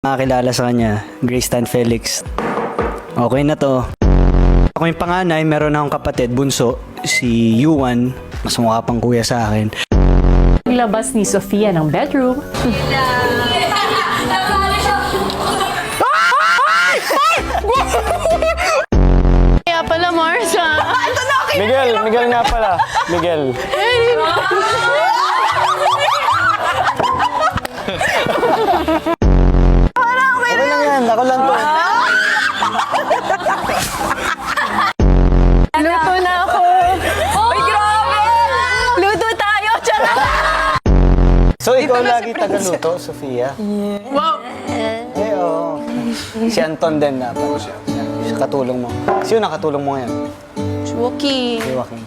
Nakakilala sa kanya, Grace Tan Felix. Okay na to. Ako yung panganay, meron akong kapatid, bunso, si Yuan. Mas mukha pang kuya sa akin. Labas ni Sofia ng bedroom. Kaya pala, Marsa. Miguel nga pala. Miguel. Okay lang yan, ako lang to. Luto na ako. Uy, grabe! Luto tayo, charot! So, ikaw lagi tagaluto, Sofia? Wow! Eh, oo. Si Anton din na pala siya. Katulong mo. Sino nakatulong mo ngayon? Wookie. Si Joaquin.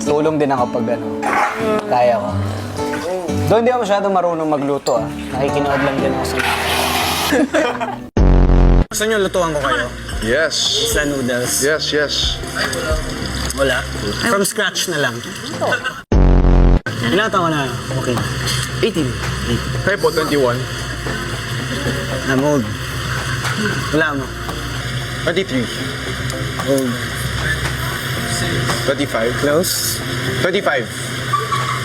Tulong din ako pag ano, kaya ko. Doon hindi ako masyadong marunong magluto ah. Nakikinood lang din ako sa mga. Gusto niyo lutuan ko kayo? Yes. Sa noodles? Yes. Wala. From scratch na lang. Ilan taon na? Okay. 18. Kayo po, 21. I'm old. Wala mo. 23. Old. 25. Close. 25.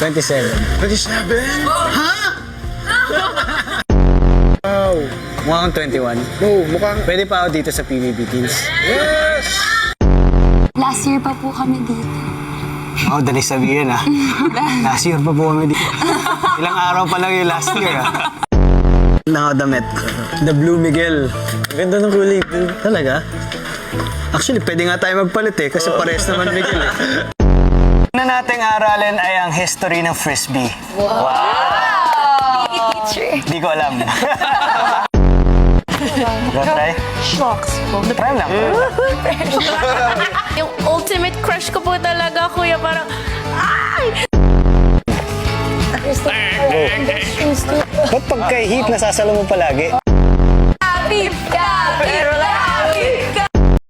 27. 27? Wow. Mukha akong 21. No, mukhang... Pwede pa ako dito sa PBB Teens. Yes! Last year pa po kami dito. Oh, dali sabihin ah. Last year pa po kami dito. Ilang araw pa lang yung last year ah. Nakadamit ko. The Blue Miguel. Ganda ng kulay blue. Talaga? Actually, pwede nga tayo magpalit eh, kasi pares naman Miguel eh. Na nating aralin ay ang history ng Frisbee. Teacher. Hindi ko alam. Try? Shocks po. Try lang. Yung ultimate crush ko po talaga, kuya. Parang, ay! Ba't pagka-heat nasasalo mo palagi? Beef ka! Beef